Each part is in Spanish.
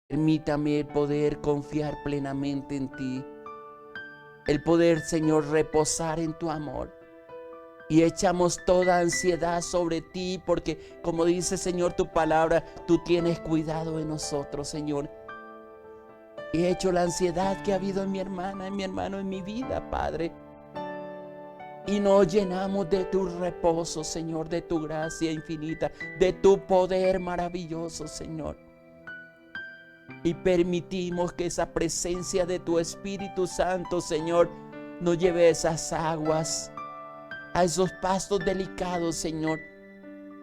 Permítame el poder confiar plenamente en ti, el poder, Señor, reposar en tu amor. Y echamos toda ansiedad sobre ti, porque como dice, Señor, tu palabra, tú tienes cuidado de nosotros, Señor. Y he hecho la ansiedad que ha habido en mi hermana, en mi hermano, en mi vida, Padre. Y nos llenamos de tu reposo, Señor, de tu gracia infinita, de tu poder maravilloso, Señor. Y permitimos que esa presencia de tu Espíritu Santo, Señor, nos lleve a esas aguas, a esos pastos delicados, Señor,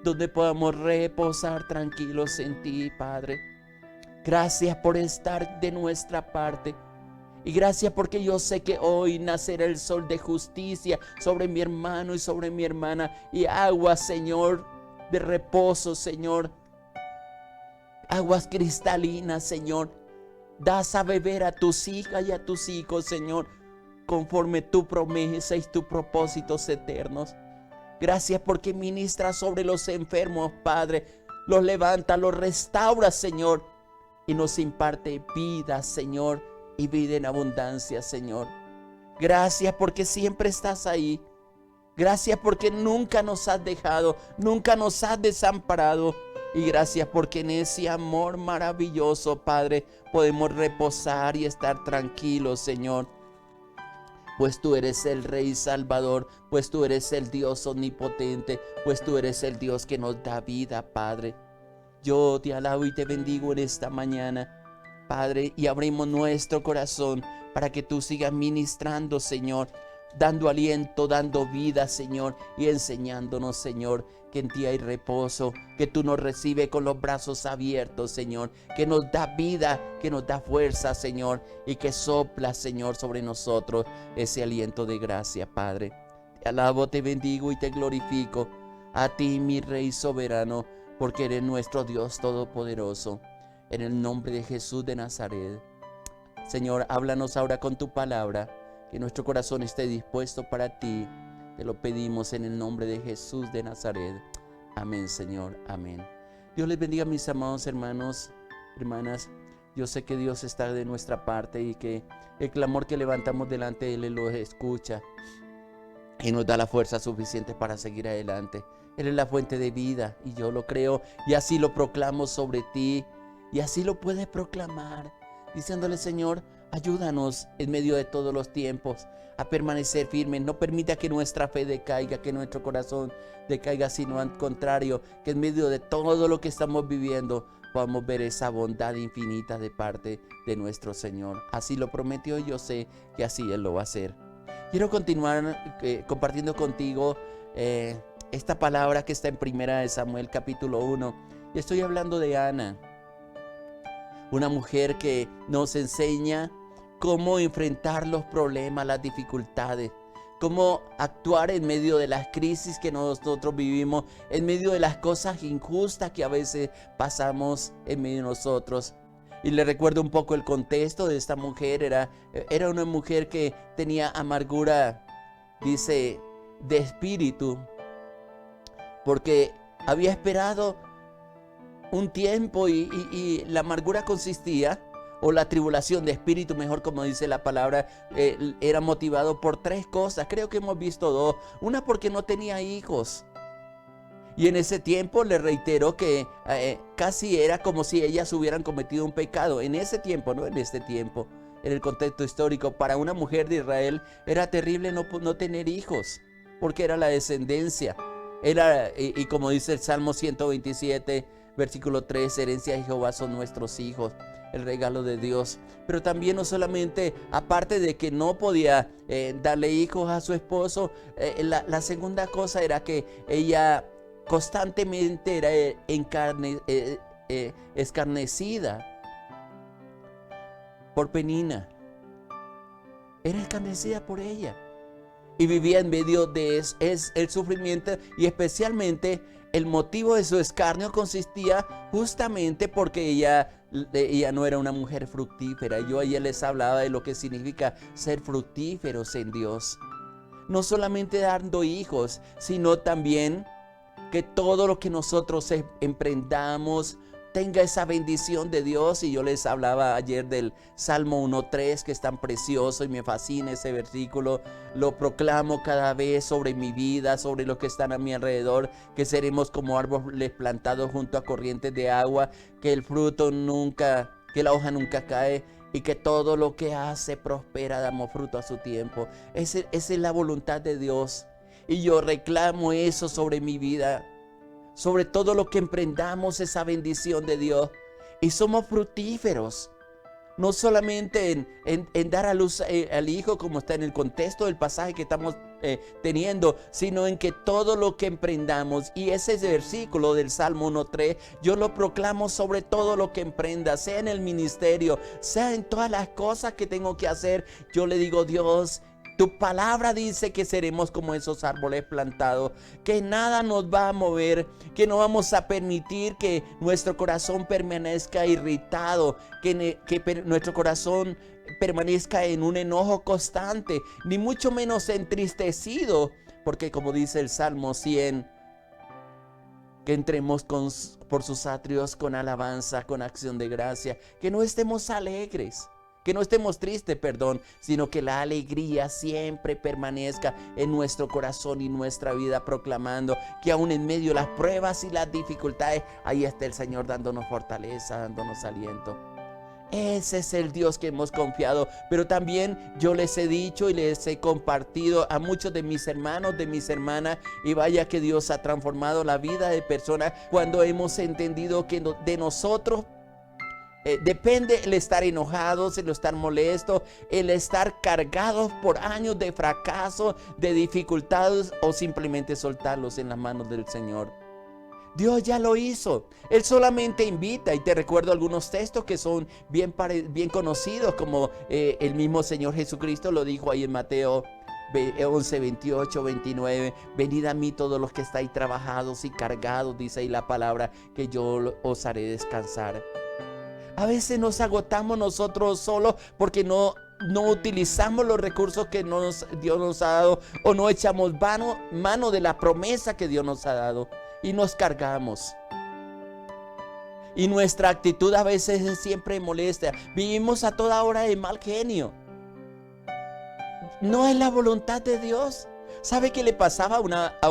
donde podamos reposar tranquilos en ti, Padre. Gracias por estar de nuestra parte. Y gracias porque yo sé que hoy nacerá el sol de justicia sobre mi hermano y sobre mi hermana. Y aguas, Señor, de reposo, Señor. Aguas cristalinas, Señor. Das a beber a tus hijas y a tus hijos, Señor, conforme tu promesa y tus propósitos eternos. Gracias porque ministras sobre los enfermos, Padre. Los levanta, los restaura, Señor. Y nos imparte vida, Señor, y vida en abundancia, Señor. Gracias porque siempre estás ahí. Gracias porque nunca nos has dejado, nunca nos has desamparado. Y gracias porque en ese amor maravilloso, Padre, podemos reposar y estar tranquilos, Señor. Pues tú eres el Rey Salvador, pues tú eres el Dios omnipotente, pues tú eres el Dios que nos da vida, Padre. Yo te alabo y te bendigo en esta mañana, Padre, y abrimos nuestro corazón para que tú sigas ministrando, Señor, dando aliento, dando vida, Señor, y enseñándonos, Señor, que en ti hay reposo, que tú nos recibes con los brazos abiertos, Señor, que nos da vida, que nos da fuerza, Señor, y que sopla, Señor, sobre nosotros ese aliento de gracia, Padre. Te alabo, te bendigo y te glorifico, a ti, mi Rey soberano, porque eres nuestro Dios todopoderoso. En el nombre de Jesús de Nazaret. Señor, háblanos ahora con tu palabra, que nuestro corazón esté dispuesto para ti. Te lo pedimos en el nombre de Jesús de Nazaret. Amén, Señor, amén. Dios les bendiga, mis amados hermanos, hermanas. Yo sé que Dios está de nuestra parte y que el clamor que levantamos delante de Él lo escucha y nos da la fuerza suficiente para seguir adelante. Él es la fuente de vida y yo lo creo y así lo proclamo sobre ti y así lo puedes proclamar, diciéndole: Señor, ayúdanos en medio de todos los tiempos a permanecer firmes. No permita que nuestra fe decaiga, que nuestro corazón decaiga, sino al contrario, que en medio de todo lo que estamos viviendo podamos ver esa bondad infinita de parte de nuestro Señor. Así lo prometió y yo sé que así Él lo va a hacer. Quiero continuar compartiendo contigo esta palabra que está en 1 Samuel capítulo 1. Y estoy hablando de Ana, una mujer que nos enseña cómo enfrentar los problemas, las dificultades, cómo actuar en medio de las crisis que nosotros vivimos, en medio de las cosas injustas que a veces pasamos en medio de nosotros. Y le recuerdo un poco el contexto de esta mujer. Era una mujer que tenía amargura, dice, de espíritu, porque había esperado un tiempo y la amargura consistía, o la tribulación de espíritu, mejor como dice la palabra, era motivado por tres cosas. Creo que hemos visto dos. Una, porque no tenía hijos. Y en ese tiempo le reitero que casi era como si ellas hubieran cometido un pecado. En ese tiempo, no en este tiempo, en el contexto histórico, para una mujer de Israel era terrible no tener hijos, porque era la descendencia. Y como dice el Salmo 127, versículo 3, herencia de Jehová son nuestros hijos, el regalo de Dios. Pero también no solamente, aparte de que no podía darle hijos a su esposo, la segunda cosa era que ella constantemente era escarnecida por Penina. Era escarnecida por ella y vivía en medio de el sufrimiento, y especialmente el motivo de su escarnio consistía justamente porque ella no era una mujer fructífera. Yo ayer les hablaba de lo que significa ser fructíferos en Dios, no solamente dando hijos, sino también que todo lo que nosotros emprendamos tenga esa bendición de Dios. Y yo les hablaba ayer del Salmo 1:3, que es tan precioso y me fascina ese versículo. Lo proclamo cada vez sobre mi vida, sobre los que están a mi alrededor, que seremos como árboles plantados junto a corrientes de agua, que el fruto nunca, que la hoja nunca cae, y que todo lo que hace prospera, damos fruto a su tiempo. Esa es la voluntad de Dios. Y yo reclamo eso sobre mi vida. Sobre todo lo que emprendamos, esa bendición de Dios. Y somos fructíferos. No solamente en dar a luz al Hijo, como está en el contexto del pasaje que estamos teniendo, sino en que todo lo que emprendamos. Y ese versículo del Salmo 1:3, yo lo proclamo sobre todo lo que emprenda, sea en el ministerio, sea en todas las cosas que tengo que hacer. Yo le digo: Dios, tu palabra dice que seremos como esos árboles plantados, que nada nos va a mover, que no vamos a permitir que nuestro corazón permanezca irritado, que nuestro corazón permanezca en un enojo constante, ni mucho menos entristecido, porque como dice el Salmo 100, que entremos por sus atrios con alabanza, con acción de gracia, que no estemos alegres. Que no estemos tristes, sino que la alegría siempre permanezca en nuestro corazón y nuestra vida, proclamando que aún en medio de las pruebas y las dificultades, ahí está el Señor dándonos fortaleza, dándonos aliento. Ese es el Dios que hemos confiado. Pero también yo les he dicho y les he compartido a muchos de mis hermanos, de mis hermanas, y vaya que Dios ha transformado la vida de personas cuando hemos entendido que de nosotros depende el estar enojados, el estar molestos, el estar cargados por años de fracaso, de dificultades, o simplemente soltarlos en las manos del Señor. Dios ya lo hizo. Él solamente invita. Y te recuerdo algunos textos que son bien conocidos, como el mismo Señor Jesucristo lo dijo ahí en Mateo 11, 28, 29. Venid a mí todos los que estáis trabajados y cargados, dice ahí la palabra, que yo os haré descansar. A veces nos agotamos nosotros solos porque no utilizamos los recursos que Dios nos ha dado, o no echamos mano de la promesa que Dios nos ha dado, y nos cargamos. Y nuestra actitud a veces es siempre molesta. Vivimos a toda hora de mal genio. No es la voluntad de Dios. ¿Sabe qué le pasaba a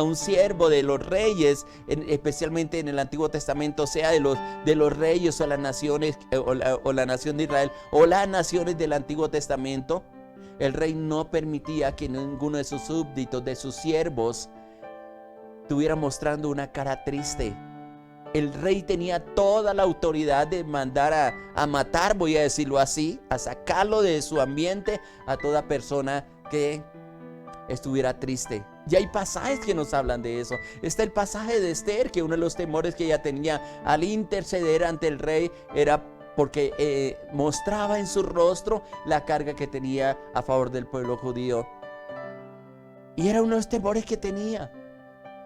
un siervo de los reyes, especialmente en el Antiguo Testamento, sea de los reyes o las naciones, o la nación de Israel, o las naciones del Antiguo Testamento? El rey no permitía que ninguno de sus súbditos, de sus siervos, estuviera mostrando una cara triste. El rey tenía toda la autoridad de mandar a matar, voy a decirlo así, a sacarlo de su ambiente a toda persona que estuviera triste. Y hay pasajes que nos hablan de eso. Está el pasaje de Esther, que uno de los temores que ella tenía al interceder ante el rey era porque mostraba en su rostro la carga que tenía a favor del pueblo judío. Y era uno de los temores que tenía.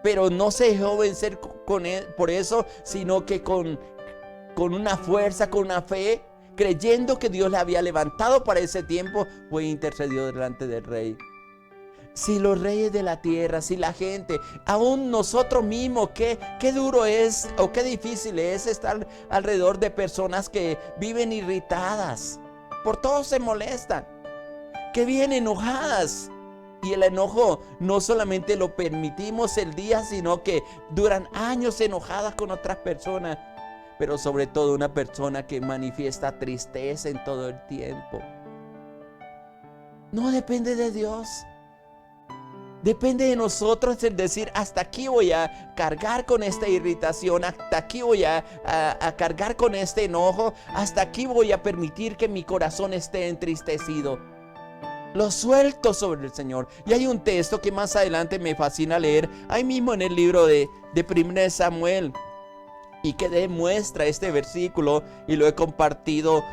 Pero no se dejó vencer por eso, sino que con una fuerza, con una fe, creyendo que Dios la había levantado para ese tiempo, fue e intercedió delante del rey. Si los reyes de la tierra, si la gente, aún nosotros mismos, qué duro es o qué difícil es estar alrededor de personas que viven irritadas, por todo se molestan, que viven enojadas. Y el enojo no solamente lo permitimos el día, sino que duran años enojadas con otras personas. Pero sobre todo una persona que manifiesta tristeza en todo el tiempo. No depende de Dios. Depende de nosotros el decir: hasta aquí voy a cargar con esta irritación, hasta aquí voy a cargar con este enojo, hasta aquí voy a permitir que mi corazón esté entristecido. Lo suelto sobre el Señor. Y hay un texto que más adelante me fascina leer, ahí mismo en el libro de 1 Samuel, y que demuestra este versículo, y lo he compartido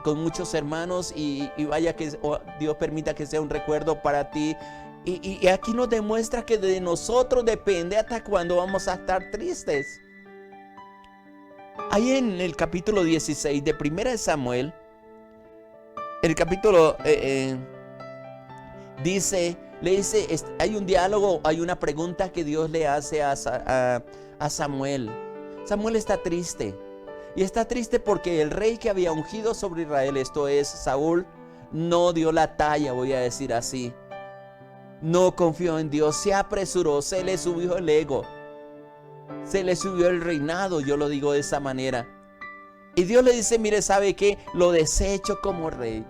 con muchos hermanos, y vaya que Dios permita que sea un recuerdo para ti. Y aquí nos demuestra que de nosotros depende hasta cuándo vamos a estar tristes. Ahí en el capítulo 16 de 1 Samuel, el capítulo le dice, hay un diálogo, hay una pregunta que Dios le hace a Samuel. Samuel está triste. Y está triste porque el rey que había ungido sobre Israel, esto es Saúl, no dio la talla, voy a decir así. No confió en Dios, se apresuró, se le subió el ego, se le subió el reinado, yo lo digo de esa manera. Y Dios le dice, mire, ¿sabe qué? Lo desecho como rey.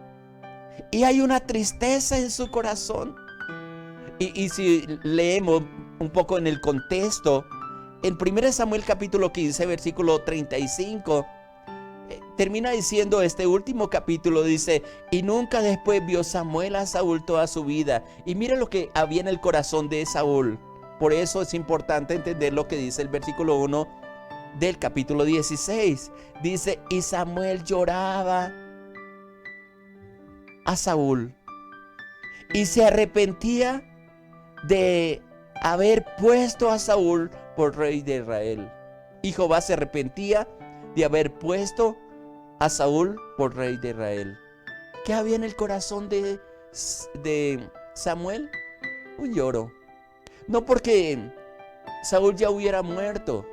Y hay una tristeza en su corazón. Y si leemos un poco en el contexto, en 1 Samuel capítulo 15, versículo 35, termina diciendo este último capítulo, dice, y nunca después vio Samuel a Saúl toda su vida. Y mire lo que había en el corazón de Saúl. Por eso es importante entender lo que dice el versículo 1 del capítulo 16. Dice, y Samuel lloraba a Saúl y se arrepentía de haber puesto a Saúl por rey de Israel. Y Jehová se arrepentía de haber puesto a Saúl por rey de Israel. ¿Qué había en el corazón de Samuel? Un lloro. No porque Saúl ya hubiera muerto,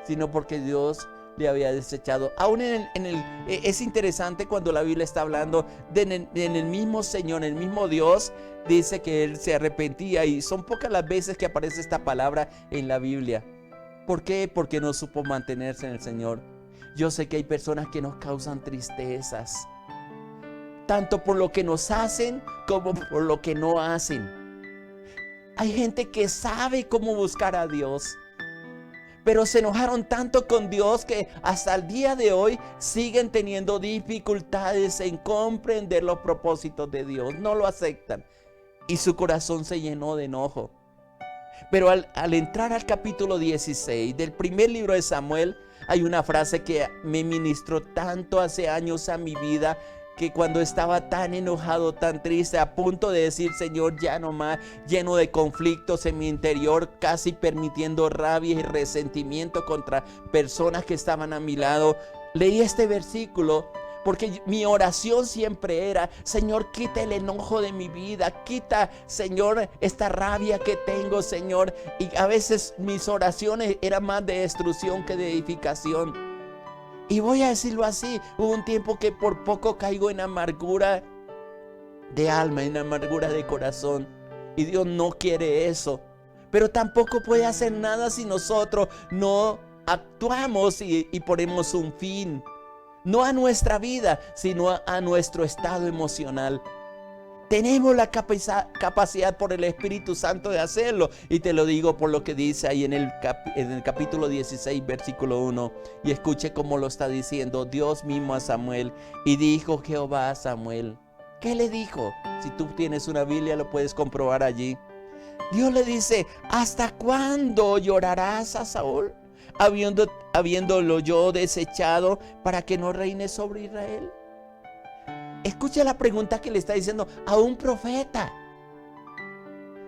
sino porque Dios le había desechado. Aún es interesante cuando la Biblia está hablando en el mismo Señor, en el mismo Dios, dice que Él se arrepentía, y son pocas las veces que aparece esta palabra en la Biblia. ¿Por qué? Porque no supo mantenerse en el Señor. Yo sé que hay personas que nos causan tristezas, tanto por lo que nos hacen como por lo que no hacen. Hay gente que sabe cómo buscar a Dios, pero se enojaron tanto con Dios que hasta el día de hoy siguen teniendo dificultades en comprender los propósitos de Dios. No lo aceptan y su corazón se llenó de enojo. Pero al entrar al capítulo 16 del primer libro de Samuel, hay una frase que me ministró tanto hace años a mi vida, que cuando estaba tan enojado, tan triste, a punto de decir, Señor, ya no más, lleno de conflictos en mi interior, casi permitiendo rabia y resentimiento contra personas que estaban a mi lado, leí este versículo, porque mi oración siempre era, Señor, quita el enojo de mi vida, quita, Señor, esta rabia que tengo, Señor. Y a veces mis oraciones eran más de destrucción que de edificación. Y voy a decirlo así, hubo un tiempo que por poco caigo en amargura de alma, en amargura de corazón. Y Dios no quiere eso. Pero tampoco puede hacer nada si nosotros no actuamos y ponemos un fin. No a nuestra vida, sino a nuestro estado emocional. Tenemos la capacidad por el Espíritu Santo de hacerlo. Y te lo digo por lo que dice ahí en el capítulo 16, versículo 1. Y escuche cómo lo está diciendo Dios mismo a Samuel. Y dijo Jehová a Samuel. ¿Qué le dijo? Si tú tienes una Biblia lo puedes comprobar allí. Dios le dice, ¿hasta cuándo llorarás a Saúl? Habiéndolo yo desechado para que no reine sobre Israel. Escucha la pregunta que le está diciendo a un profeta,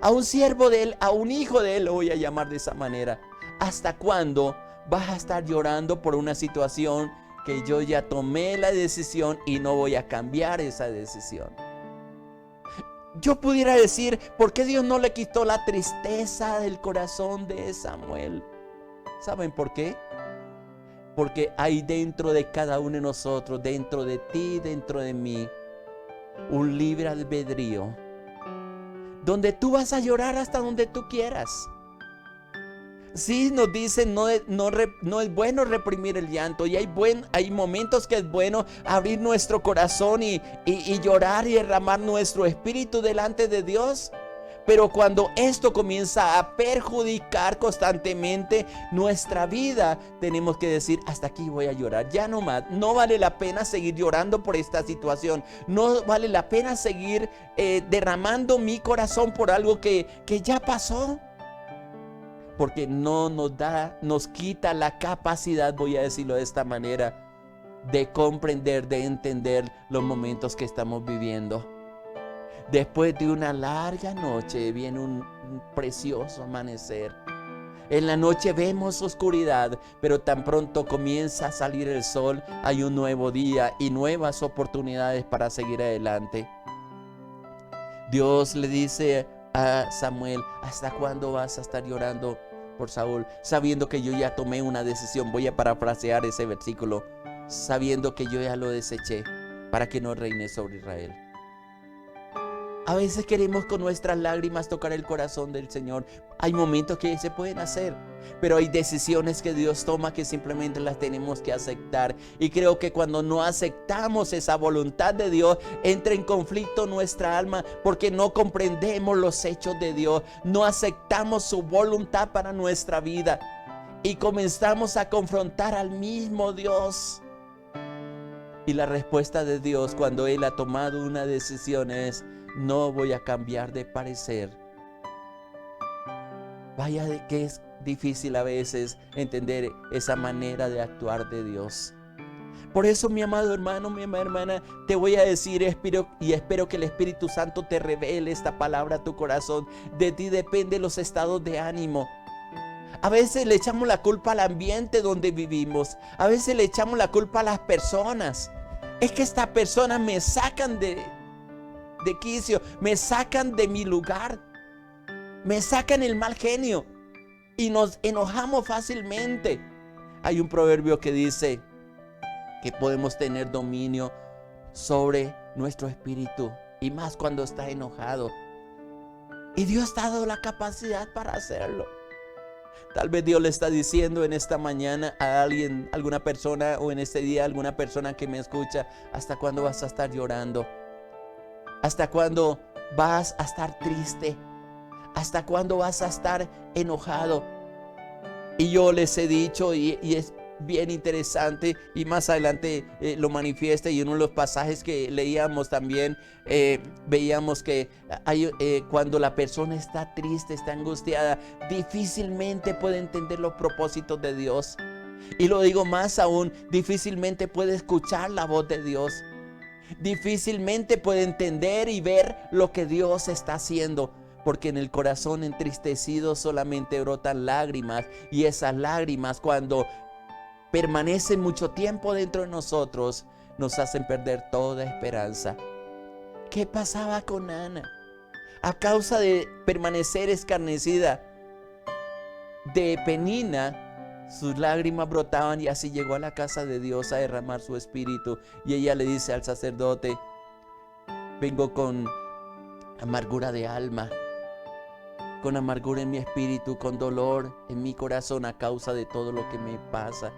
a un siervo de él, a un hijo de él, lo voy a llamar de esa manera. ¿Hasta cuándo vas a estar llorando por una situación que yo ya tomé la decisión y no voy a cambiar esa decisión? Yo pudiera decir, ¿por qué Dios no le quitó la tristeza del corazón de Samuel? ¿Saben por qué? Porque hay dentro de cada uno de nosotros, dentro de ti, dentro de mí, un libre albedrío, donde tú vas a llorar hasta donde tú quieras. Sí, nos dicen, no es bueno reprimir el llanto, y hay momentos que es bueno abrir nuestro corazón y llorar y derramar nuestro espíritu delante de Dios. Pero cuando esto comienza a perjudicar constantemente nuestra vida, tenemos que decir, hasta aquí voy a llorar, ya no más. No vale la pena seguir llorando por esta situación. No vale la pena seguir derramando mi corazón por algo que ya pasó. Porque no nos quita la capacidad, voy a decirlo de esta manera, de comprender, de entender los momentos que estamos viviendo. Después de una larga noche viene un precioso amanecer. En la noche vemos oscuridad, pero tan pronto comienza a salir el sol, hay un nuevo día y nuevas oportunidades para seguir adelante. Dios le dice a Samuel, ¿hasta cuándo vas a estar llorando por Saúl? Sabiendo que yo ya tomé una decisión. Voy a parafrasear ese versículo. sabiendo que yo ya lo deseché para que no reine sobre Israel. A veces queremos con nuestras lágrimas tocar el corazón del Señor. Hay momentos que se pueden hacer, pero hay decisiones que Dios toma que simplemente las tenemos que aceptar. Y creo que cuando no aceptamos esa voluntad de Dios, entra en conflicto nuestra alma porque no comprendemos los hechos de Dios. No aceptamos su voluntad para nuestra vida y comenzamos a confrontar al mismo Dios. Y la respuesta de Dios cuando Él ha tomado una decisión es: no voy a cambiar de parecer. Vaya de que es difícil a veces entender esa manera de actuar de Dios. Por eso, mi amado hermano, mi amada hermana, te voy a decir, espero que el Espíritu Santo te revele esta palabra a tu corazón. De ti depende los estados de ánimo. A veces le echamos la culpa al ambiente donde vivimos. A veces le echamos la culpa a las personas. Es que estas personas me sacan de quicio, me sacan de mi lugar, me sacan el mal genio y nos enojamos fácilmente. Hay un proverbio que dice que podemos tener dominio sobre nuestro espíritu, y más cuando está enojado. Y Dios ha dado la capacidad para hacerlo. Tal vez Dios le está diciendo en esta mañana a alguien, alguna persona, o en este día alguna persona que me escucha: ¿hasta cuándo vas a estar llorando? ¿Hasta cuándo vas a estar triste? ¿Hasta cuándo vas a estar enojado? Y yo les he dicho, y es bien interesante, y más adelante lo manifiesta, y en uno de los pasajes que leíamos también veíamos que cuando la persona está triste, está angustiada, difícilmente puede entender los propósitos de Dios. Y lo digo más aún, difícilmente puede escuchar la voz de Dios. Difícilmente puede entender y ver lo que Dios está haciendo, porque en el corazón entristecido solamente brotan lágrimas, y esas lágrimas, cuando permanecen mucho tiempo dentro de nosotros, nos hacen perder toda esperanza. ¿Qué pasaba con Ana? A causa de permanecer escarnecida de Penina, sus lágrimas brotaban, y así llegó a la casa de Dios a derramar su espíritu. Y ella le dice al sacerdote: vengo con amargura de alma, con amargura en mi espíritu, con dolor en mi corazón a causa de todo lo que me pasa.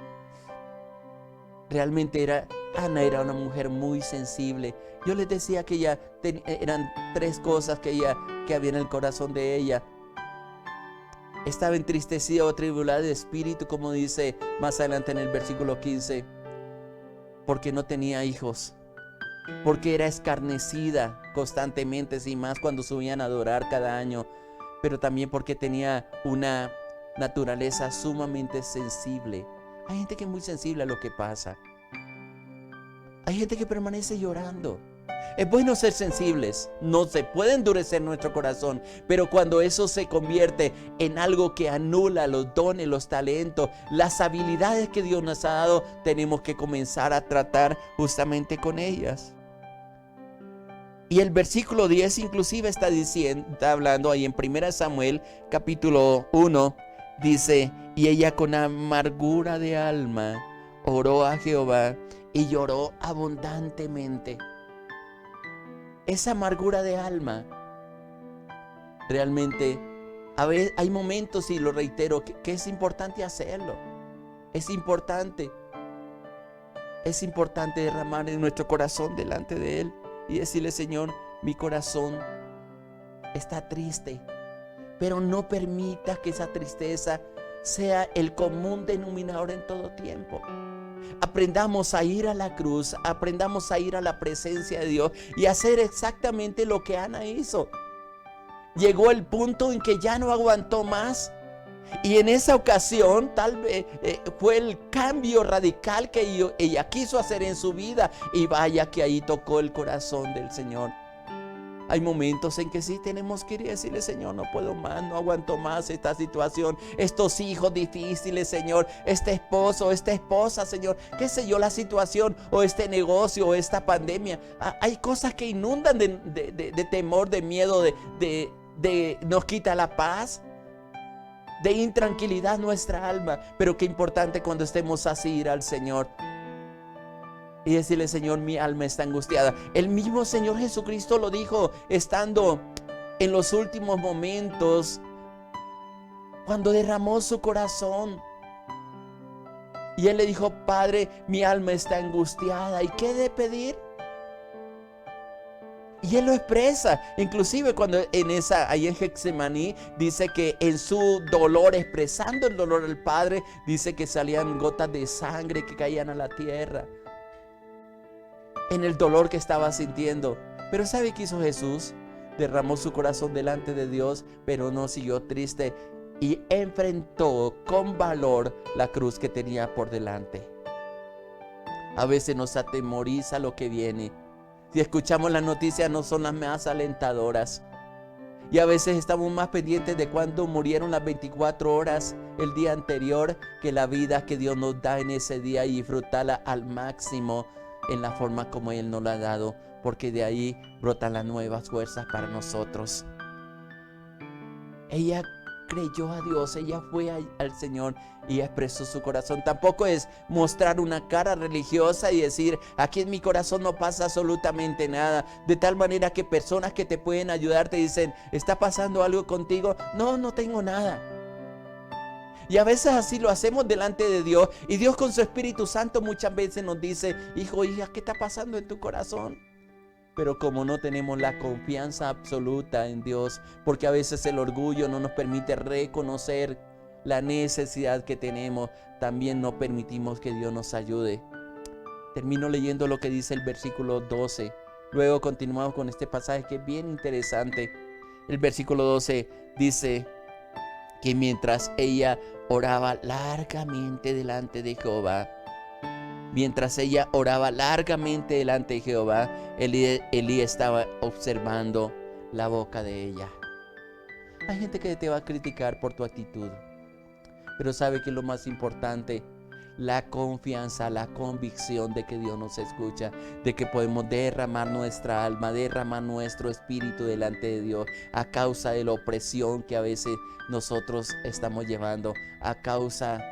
Realmente Ana era una mujer muy sensible. Yo les decía que eran tres cosas que había en el corazón de ella. Estaba entristecida o atribulada de espíritu, como dice más adelante en el versículo 15, porque no tenía hijos, porque era escarnecida constantemente, sin más cuando subían a adorar cada año, pero también porque tenía una naturaleza sumamente sensible. Hay gente que es muy sensible a lo que pasa. Hay gente que permanece llorando. Es bueno ser sensibles, no se puede endurecer nuestro corazón, pero cuando eso se convierte en algo que anula los dones, los talentos, las habilidades que Dios nos ha dado, tenemos que comenzar a tratar justamente con ellas. Y el versículo 10 inclusive está hablando ahí en 1 Samuel capítulo 1, dice: y ella con amargura de alma oró a Jehová y lloró abundantemente. Esa amargura de alma, realmente, a veces hay momentos, y lo reitero, que es importante hacerlo. Es importante derramar en nuestro corazón delante de Él y decirle: Señor, mi corazón está triste, pero no permita que esa tristeza sea el común denominador en todo tiempo. Aprendamos a ir a la cruz, aprendamos a ir a la presencia de Dios y hacer exactamente lo que Ana hizo. Llegó el punto en que ya no aguantó más, y en esa ocasión tal vez fue el cambio radical que ella quiso hacer en su vida, y vaya que ahí tocó el corazón del Señor. Hay momentos en que sí tenemos que ir y decirle: Señor, no puedo más, no aguanto más esta situación, estos hijos difíciles, Señor, este esposo, esta esposa, Señor, qué sé yo, la situación, o este negocio, o esta pandemia. Hay cosas que inundan de temor, de miedo, nos quita la paz, de intranquilidad nuestra alma. Pero qué importante cuando estemos así ir al Señor. y decirle: Señor, mi alma está angustiada. El mismo Señor Jesucristo lo dijo estando en los últimos momentos, cuando derramó su corazón. Y Él le dijo: Padre, mi alma está angustiada. ¿Y qué he de pedir? Y Él lo expresa, inclusive cuando ahí en Getsemaní, dice que en su dolor, expresando el dolor del Padre, dice que salían gotas de sangre que caían a la tierra, en el dolor que estaba sintiendo. Pero ¿sabe qué hizo Jesús? Derramó su corazón delante de Dios, pero no siguió triste y enfrentó con valor la cruz que tenía por delante. A veces nos atemoriza lo que viene. Si escuchamos las noticias, no son las más alentadoras. Y a veces estamos más pendientes de cuándo murieron las 24 horas el día anterior, que la vida que Dios nos da en ese día, y disfrutarla al máximo en la forma como Él nos la ha dado, porque de ahí brotan las nuevas fuerzas para nosotros. Ella creyó a Dios, ella fue al Señor y expresó su corazón. Tampoco es mostrar una cara religiosa y decir: aquí en mi corazón no pasa absolutamente nada, de tal manera que personas que te pueden ayudar te dicen: ¿está pasando algo contigo? No, no tengo nada. Y a veces así lo hacemos delante de Dios, y Dios con su Espíritu Santo muchas veces nos dice: hijo, hija, ¿qué está pasando en tu corazón? Pero como no tenemos la confianza absoluta en Dios, porque a veces el orgullo no nos permite reconocer la necesidad que tenemos, también no permitimos que Dios nos ayude. Termino leyendo lo que dice el versículo 12. Luego continuamos con este pasaje que es bien interesante. El versículo 12 dice que mientras ella oraba largamente delante de Jehová, Elí estaba observando la boca de ella. Hay gente que te va a criticar por tu actitud, pero sabe que lo más importante, la confianza, la convicción de que Dios nos escucha, de que podemos derramar nuestra alma, derramar nuestro espíritu delante de Dios, a causa de la opresión que a veces nosotros estamos llevando, a causa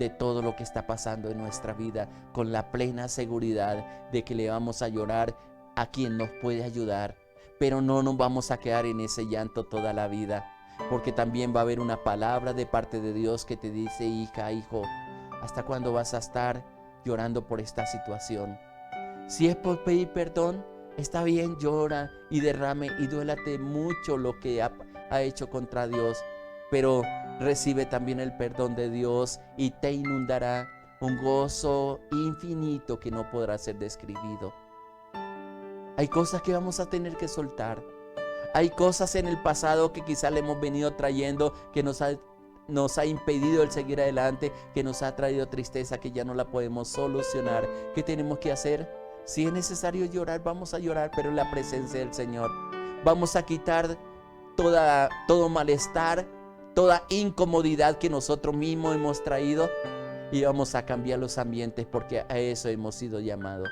de todo lo que está pasando en nuestra vida, con la plena seguridad de que le vamos a llorar a quien nos puede ayudar, pero no nos vamos a quedar en ese llanto toda la vida, porque también va a haber una palabra de parte de Dios que te dice: hija, hijo, ¿hasta cuándo vas a estar llorando por esta situación? Si es por pedir perdón, está bien, llora y derrame y duélate mucho lo que ha hecho contra Dios, pero recibe también el perdón de Dios y te inundará un gozo infinito que no podrá ser describido. Hay cosas que vamos a tener que soltar. Hay cosas en el pasado que quizá le hemos venido trayendo, que nos ha impedido el seguir adelante, que nos ha traído tristeza, que ya no la podemos solucionar. ¿Qué tenemos que hacer? Si es necesario llorar, vamos a llorar, pero en la presencia del Señor. Vamos a quitar todo malestar, toda incomodidad que nosotros mismos hemos traído, y vamos a cambiar los ambientes, porque a eso hemos sido llamados.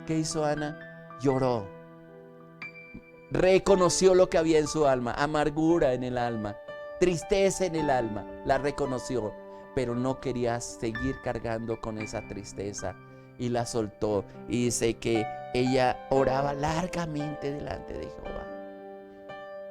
¿Qué hizo Ana? Lloró. Reconoció lo que había en su alma, amargura en el alma, tristeza en el alma, la reconoció, pero no quería seguir cargando con esa tristeza y la soltó. Y dice que ella oraba largamente delante de Jehová.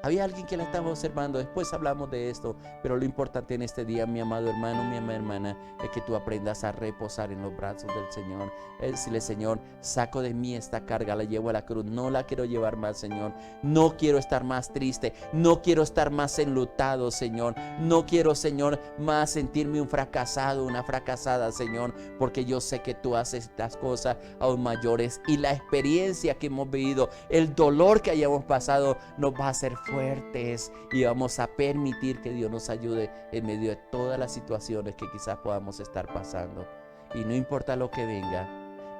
Había alguien que la estaba observando. Después hablamos de esto, pero lo importante en este día, mi amado hermano, mi amada hermana, es que tú aprendas a reposar en los brazos del Señor. Es decirle: Señor, saco de mí esta carga, la llevo a la cruz, no la quiero llevar más, Señor. No quiero estar más triste, no quiero estar más enlutado, Señor. No quiero, Señor, más sentirme un fracasado, una fracasada, Señor, porque yo sé que tú haces estas cosas aún mayores, y la experiencia que hemos vivido, el dolor que hayamos pasado, nos va a hacer fuertes, y vamos a permitir que Dios nos ayude en medio de todas las situaciones que quizás podamos estar pasando. Y no importa lo que venga,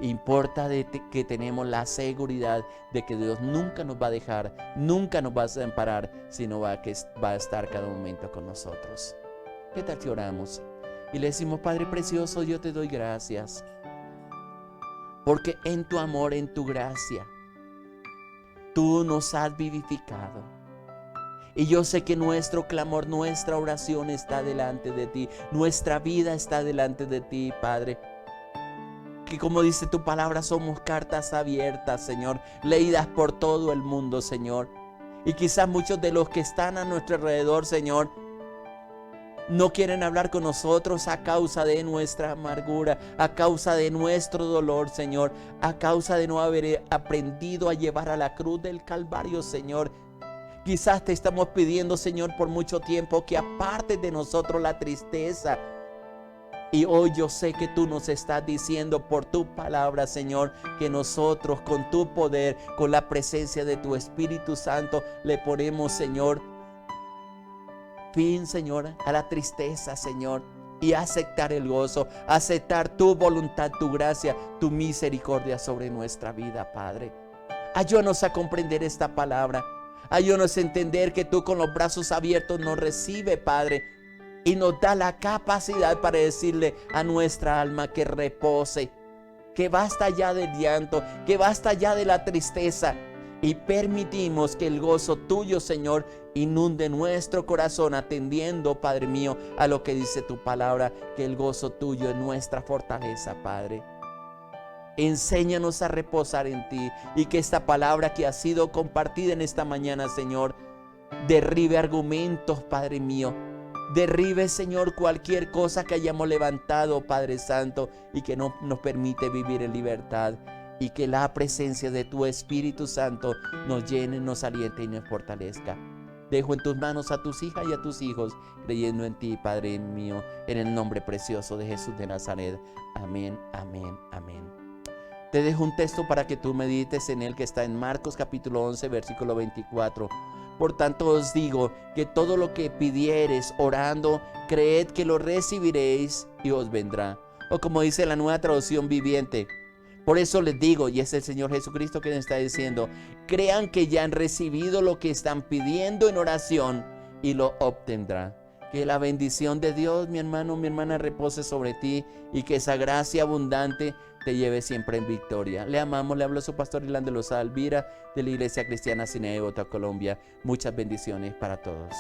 importa que tenemos la seguridad de que Dios nunca nos va a dejar, nunca nos va a desamparar, sino va a estar cada momento con nosotros. ¿Qué tal si oramos y le decimos: Padre precioso, yo te doy gracias, porque en tu amor, en tu gracia, tú nos has vivificado? Y yo sé que nuestro clamor, nuestra oración está delante de ti, nuestra vida está delante de ti, Padre. porque como dice tu palabra, somos cartas abiertas, Señor, leídas por todo el mundo, Señor. Y quizás muchos de los que están a nuestro alrededor, Señor, no quieren hablar con nosotros a causa de nuestra amargura, a causa de nuestro dolor, Señor, a causa de no haber aprendido a llevar a la cruz del Calvario, Señor. Quizás te estamos pidiendo, Señor, por mucho tiempo que apartes de nosotros la tristeza. Y hoy yo sé que tú nos estás diciendo por tu palabra, Señor, que nosotros con tu poder, con la presencia de tu Espíritu Santo, le ponemos, Señor, fin, Señor, a la tristeza, Señor, y aceptar el gozo, aceptar tu voluntad, tu gracia, tu misericordia sobre nuestra vida, Padre. Ayúdanos a comprender esta palabra. Ayúdanos a entender que tú con los brazos abiertos nos recibes, Padre, y nos da la capacidad para decirle a nuestra alma que repose, que basta ya del llanto, que basta ya de la tristeza. Y permitimos que el gozo tuyo, Señor, inunde nuestro corazón, atendiendo, Padre mío, a lo que dice tu palabra, que el gozo tuyo es nuestra fortaleza, Padre. Enséñanos a reposar en ti y que esta palabra que ha sido compartida en esta mañana, Señor, derribe argumentos, Padre mío. Derribe, Señor, cualquier cosa que hayamos levantado, Padre Santo, y que no nos permite vivir en libertad. Y que la presencia de tu Espíritu Santo nos llene, nos aliente y nos fortalezca. Dejo en tus manos a tus hijas y a tus hijos, creyendo en ti, Padre mío, en el nombre precioso de Jesús de Nazaret. Amén, amén, amén. Te dejo un texto para que tú medites en él, que está en Marcos capítulo 11, versículo 24. Por tanto os digo que todo lo que pidiereis orando, creed que lo recibiréis y os vendrá. O como dice la Nueva Traducción Viviente, por eso les digo, y es el Señor Jesucristo que nos está diciendo, crean que ya han recibido lo que están pidiendo en oración y lo obtendrán. Que la bendición de Dios, mi hermano, mi hermana, repose sobre ti y que esa gracia abundante te lleve siempre en victoria. Le amamos, le hablo a su pastor Irlande Lozada Alvira de la Iglesia Cristiana Sinaí, Bogotá, Colombia. Muchas bendiciones para todos.